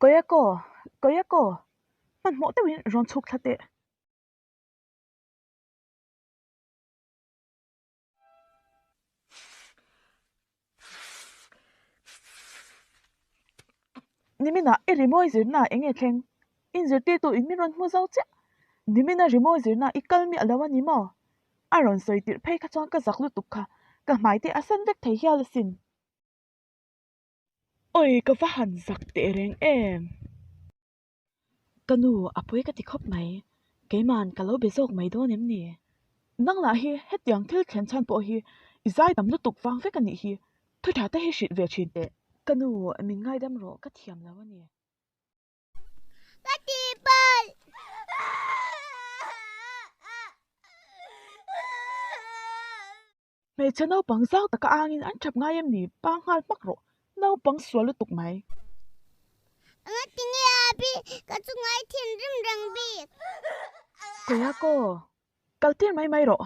Koyako, koyako. Man mo te win ron chuk thate. Nimina irimoy zirna enge theng. In zirte tu in miron mu zau che. Nimina rimoy zirna ikalmi alawa ni mo. Aron soitir phei kha chang ka zaklu tukha. Ka mai te asan vek thei hial sin. Oi ka fahan zak te reng em. Kanu apoy ka tikhop mai. Keiman kalau bezok mai do nem ni. Nang la hi het yang thil khen chan po hi. Izai dam lu tuk wang vek ani hi. Thu tha te hi shit ve chin te. Kanu min ngai dam ro ka thiam lawa ni. Katipal! Mẹ cha nau pang zau taka angin an chap ngai em ni pang hal mak ro. Nau pang swalo tuk mai. Ang tingi abi katsungay tin rim rang bi. Kaya ko. Kaltir mai mai ro.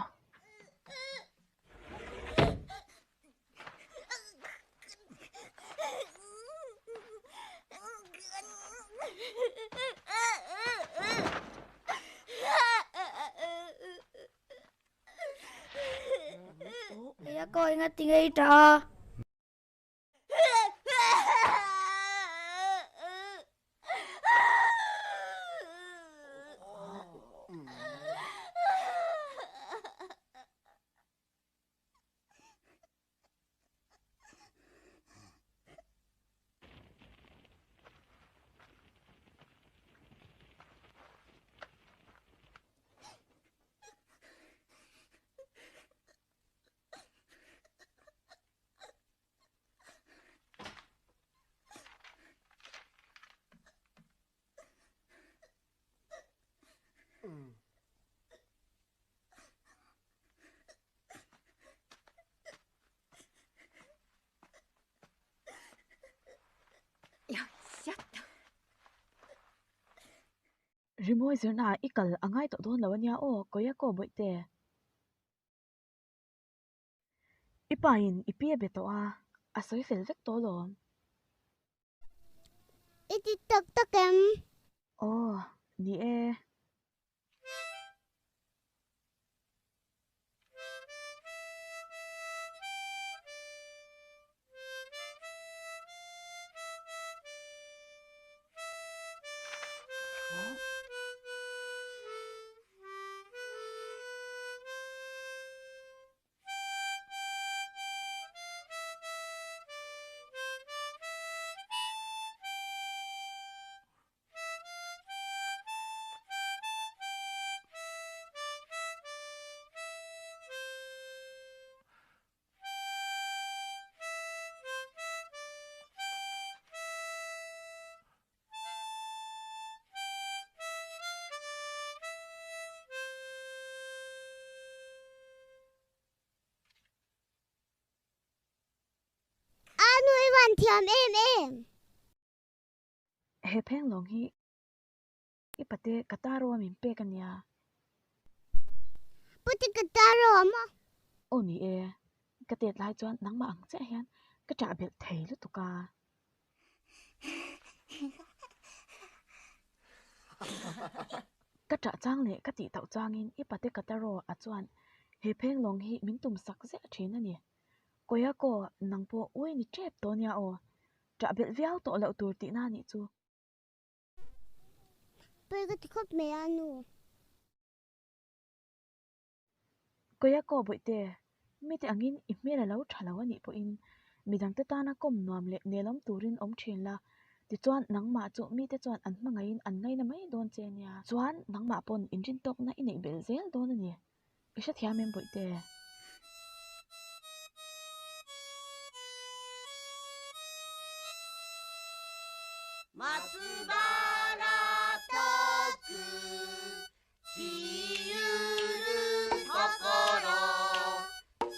Kaya ko ingat tingay ta. Rimoy zirna ikal angai to don lawa niya o koya ko boite. Ipain ipia beto a. Asoy fel vek to lo. Iti tak takem. Oh, ni e. Ano iwan tiam em. He peng long hi. Ipate kataro amin pe kanya. Puti kataro mo. O ni e. Katet lai chuan nang ma ang che hian. Ka cha bel thei lu tuka. Ka cha chang le ka ti tau changin ipate kataro a chuan. He peng long hi min tum sak ze thina ni. Koya ko nang po oi ni chep to nya o. Cha bel viau to lau tur ti na ni chu. Pwede tikop me ano. Koya ko boite. Mi te angin ipmela lau thalawa ni po in. Midang te tana kom nuam le nelam turin om thin la. Ti chuan nang ma chu mi te chuan an mangain an ngai na mai don che nya. Chuan nang ma pon injin tok na inei bel zel don ani. Isha thiam em boite. Matsubara toku hiyuru kokoro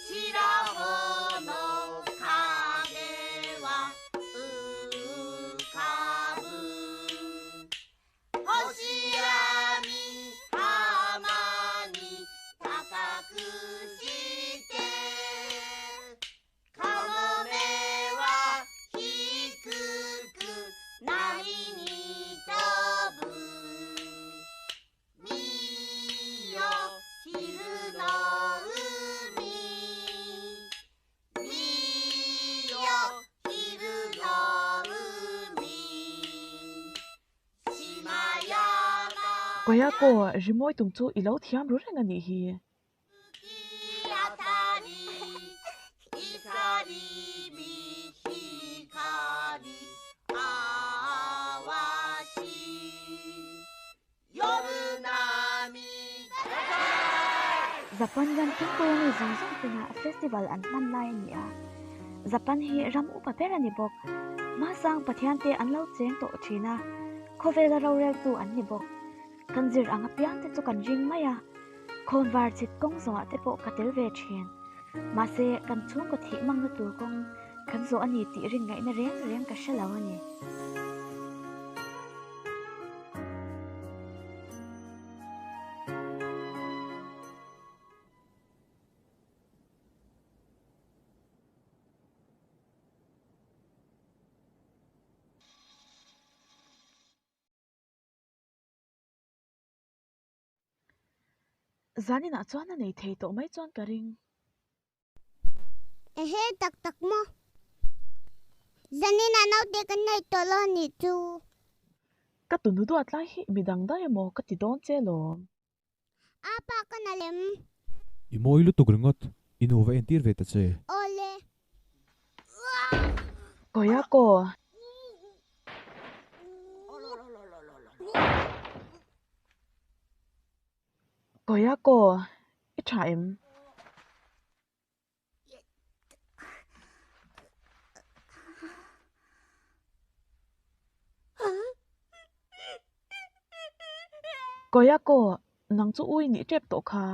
shiraho no kage wa ukabu Hoshiami hama ni takaku shite Kanome wa hikuku nari ni Goya ko rimoi tung chu ilo thiam ru reng ani hi. Kiatari, Isari, Mishikari, Awashi, Yorunami. Japan gan king ko ni zong zong tinga festival an man lai ni a. Japan hi ram u paper ani bok. Ma sang pathian te an lo cheng to china. Khovela ro rel tu an ni bok. Kanjir anga pian te chu kan ring maya. Khon war chit kong zo te po katel ve chen. Ma se kan chung ko thi mang na tur kong kan zo ani ti ring ngai na reng reng ka shalaw ani. Zani na chuan na nei thei to mai chuan ka ring. Ehe tak tak mo. Zani na nau te kan nei to lo ni chu. Ka tu nu do atlai hi midang da mo ka ti don che lo. Apa ka na lem. Imo ilu tukringot inova entir veta che. Ole. Goya ko Goya ko I thaim. Goya ko nang chu ui ni trep to kha.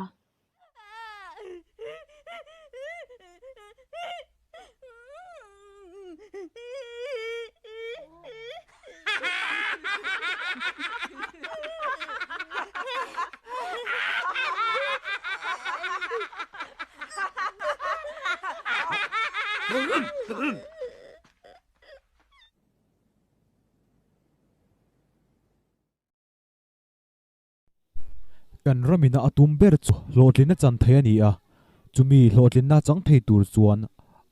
Kan ramina atum ber chu lotlina chan thei ani a. Chumi lotlina chang thei tur chuan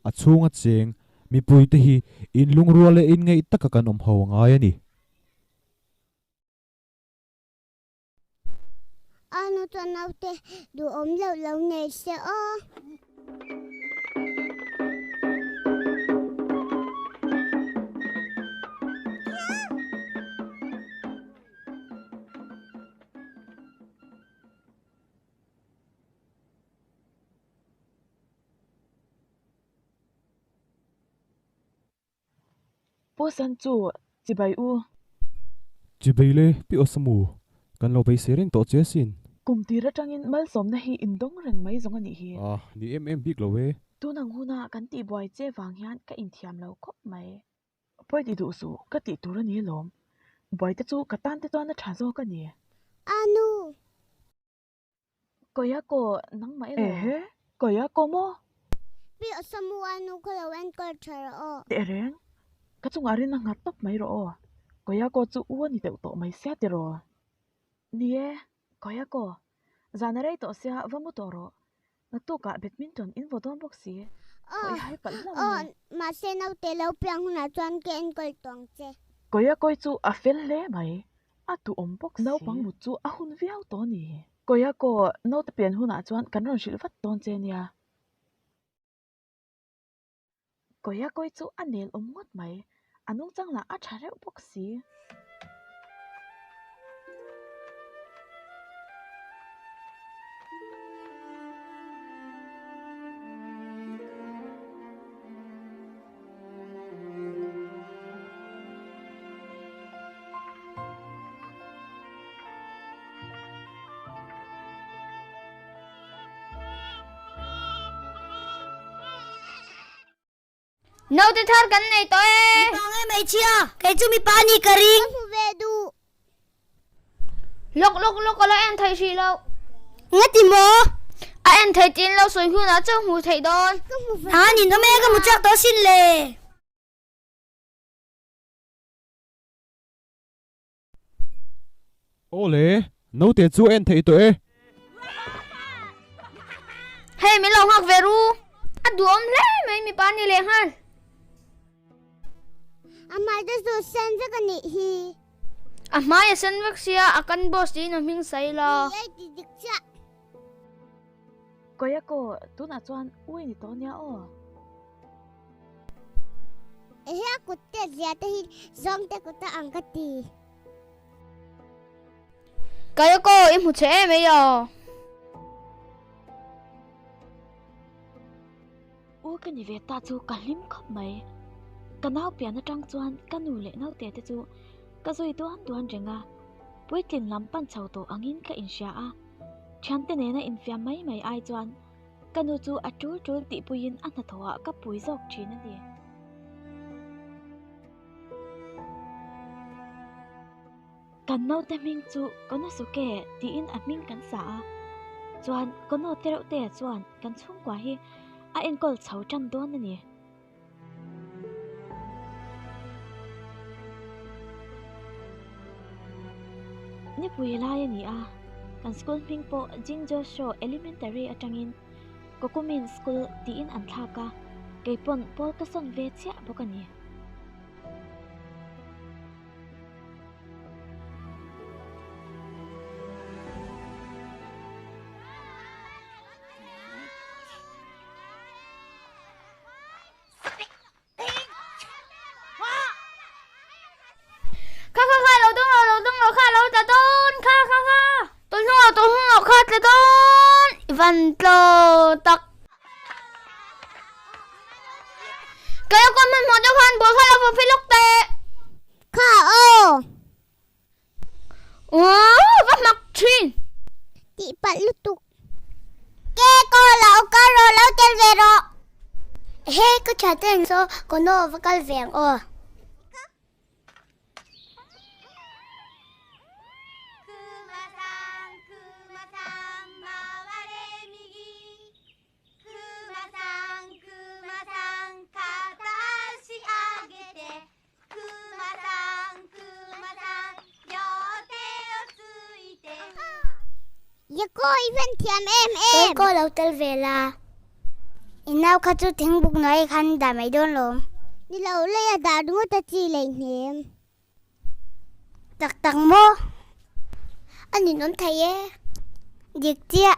a chunga cheng mi pui te hi in lungrual le in ngei taka kan om ho ngai ani. Ano to nau te du om lo lo nei se o. Po san chu chi bai u Chibele pi osamu kan lo bei sereng to che sin. kum ti ra tangin mal som na hi indong reng mai zong ani hi. Ni big lo we. Tu nang huna kan ti boy che wang hian ka in thiam lo khop mai. Poi ti du su ka ti tu ra ni lom. Boy te chu ka tan te to na tha zo ka ni. Anu. Goya ko nang mai lo. Goya ko mo. Pi osamu anu ko lo en ko chara o. Te reng. Ka chung arin na ngat top mai ro. Goya ko chu u ni te to mai se te ro. Ni e goya ko. Zanarei to sia vamu to ro. Na tu ka badminton in vodon box si. Oi hai ka la. Ma se nau te lo piang na chuan ke en ko tong che. Goya koi chu a fel le mai. A tu om box no pang mu chu a hun viau to ni. Goya ko no te pian huna chuan kan ron shil vat ton che nia. Goya koi chu anel om ngot mai. Anung chang la a thare box si. Nâu te thar kan nei to e. Tong e mai chia. Kai chu mi pa ni ka ring. Mu ve du. Lok la en thai si lo. Ngati mo. A en thai tin lo soi hu na chang hu thai don. Ha ni no me ka mu chak to sin le. Ole, no te chu en thei to e. Hey mi lo hak veru. A du om le mai mi pa ni le han. Amai da so sen ja ka ni hi. à mai sen vek sia akan boss di na ming sai la ai ti dik cha koya ko tu na chuan ui ni to nia o he ku te zia te hi zong te ku ta ang ka ti kaya ko im hu che me yo u ka ni ve ta chu ka lim khop mai ka nau pia na tang chuan ka nu le nau te te chu ka zoi tuan renga puitlin lam pan chho to angin ka in sha a chan te ne na in fia mai mai ai chuan ka nu chu a tul ti puin an na thowa ka pui zok thin ani kan nau te ming chu ko na su ke ti in a ming kan sa a chuan ko no te ro te chuan kan chung kwa hi a en kol chho chan don ani ni pui lai ani a kan school ping po Jingjo Show Elementary atangin kokumin school ti in an thla ka keipon pol ka son ve chia bokani kha lo dong lo kha lo ta don kha tôi không lo kha ta don van lo tak kaya ko man mo da han bo kha lo phi lok te kha o va mak thin ti pa lutuk ke ko lao ka ro lao tel ve ro he ko cha ten so ko no va kal veng o ya ko even thiam em ko lo tel ve la inau kha chu thing buk noi khan da mai don lom ni lo le ya da du ta chi le hnem tak mo ani non thaye dik chia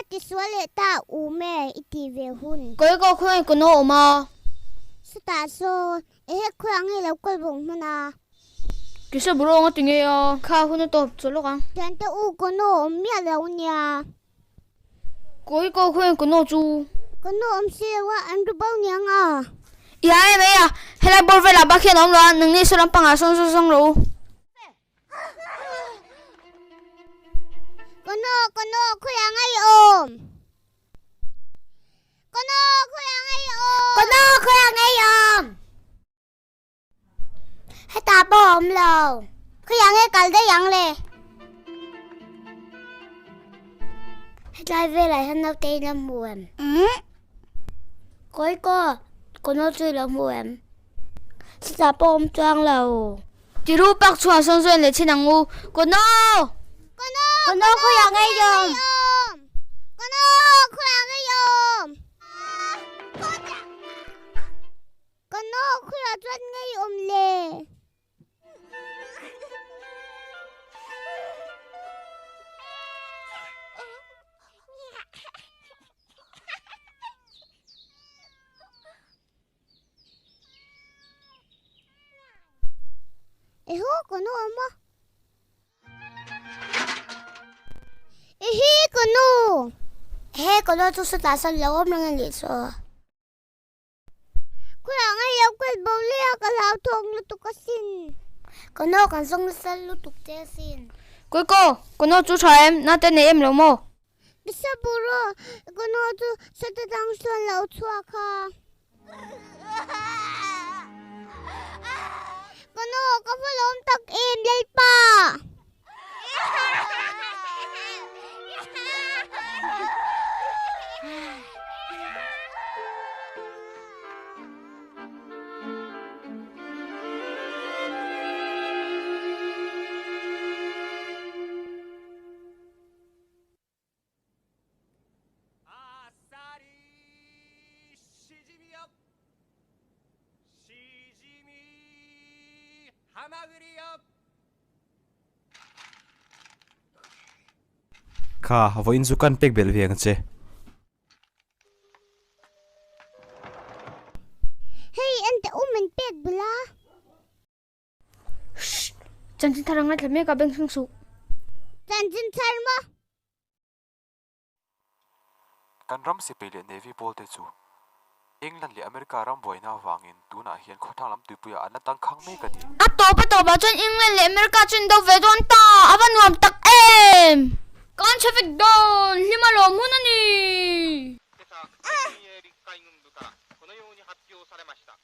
ti suale ta u me iti ve hun kaya ko khoi ko no ma sta so e khwang he lo kol bong mana kisa bro nga tinge ya kha hun to cholo ka tan ta u ko no mi lo nya koi ko khoi ko no chu ko no se wa an du bau nya nga ya me ya hela bor ve la ba khe nom la nang ni suram panga song ro Kono khuyang ai om. Kono khuyang ai om. Hai ta bom lâu. Khuyang ai kal de yang le. Hai lai về lại hắn nào tây làm muộn. Coi kono chui làm muộn. Ta bom choang lâu. ti ru pak chua son le chinang u kono Kono khuyang ai om. Kono khuyang ai om. Kono khuyang chuan ngai om le. Eho kono ama. Ehi kono. He có lo chú sẽ ta sân lâu ôm nâng lý số. Cô là ngay yêu quên bầu lia cả lão thông lưu tục có xin. Có nó còn xong sân lưu tục chế xin. Cuối cô nó chú cho em, nó tên này em lâu mô. Bisa buru, có nó chú sẽ ta đang xuân lâu chua kha. Có nó có phải lộn tắc em lấy pa. Kha vo in zu kan pek bel veng che. Hey, ante umen pek bula. Chân chân thằng ngay thật mẹ cả bên sung sụ. Chan chin charma. Kan ram si pele navy ball te chu. England le America ram boina wangin tuna hian khothang lam tuipuya an tang khang me ka di. À to ba chân England le America chân đâu về don ta, avan nuam tak em. Con traffic down, lima lo muna ni. 今朝親衛陸海軍部からこのように発表されました。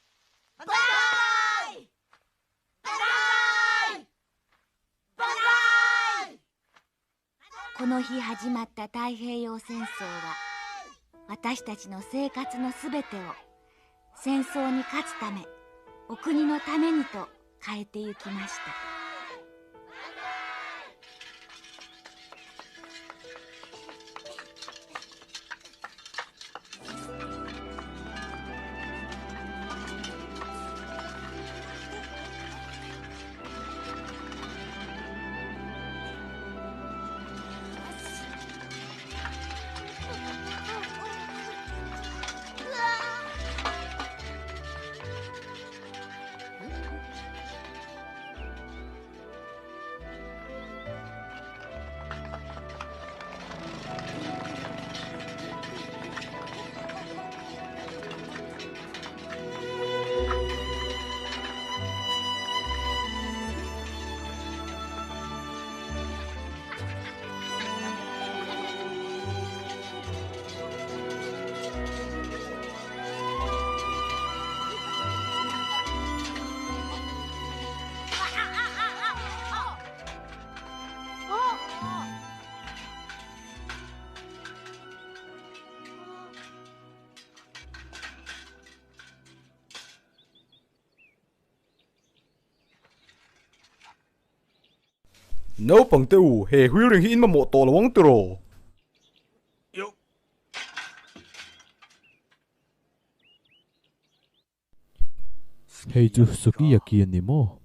この日始まった太平洋戦争は私たちの生活のすべてを戦争に勝つためお国のためにと変えてゆきました。No pang te u he hui ring hi in ma mo to lawang tro. Yo. Hei chu suki yaki ani mo.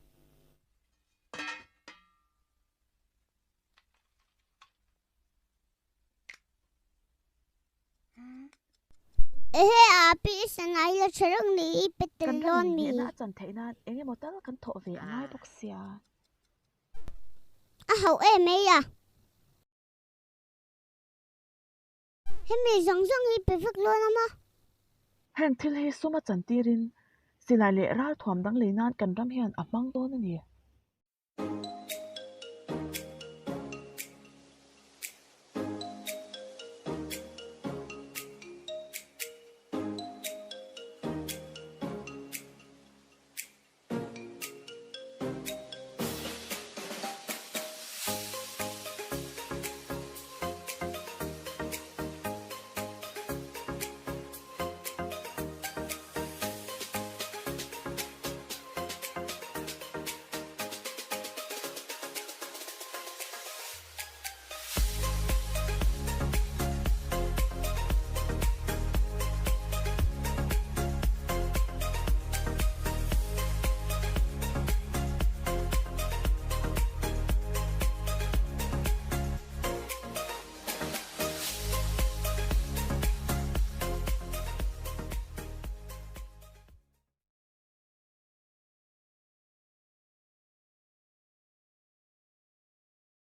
Ehe api sanay la charang ni Kan petelon ram mi. ni na chan thei na enge motal kan tho ve angai bok sia. Ahau e me ya. Hemi zong zong hi perfect lo na ma. Heng thil he suma chan tirin silai le ral thom dang le nan kan ram hian amang don ani.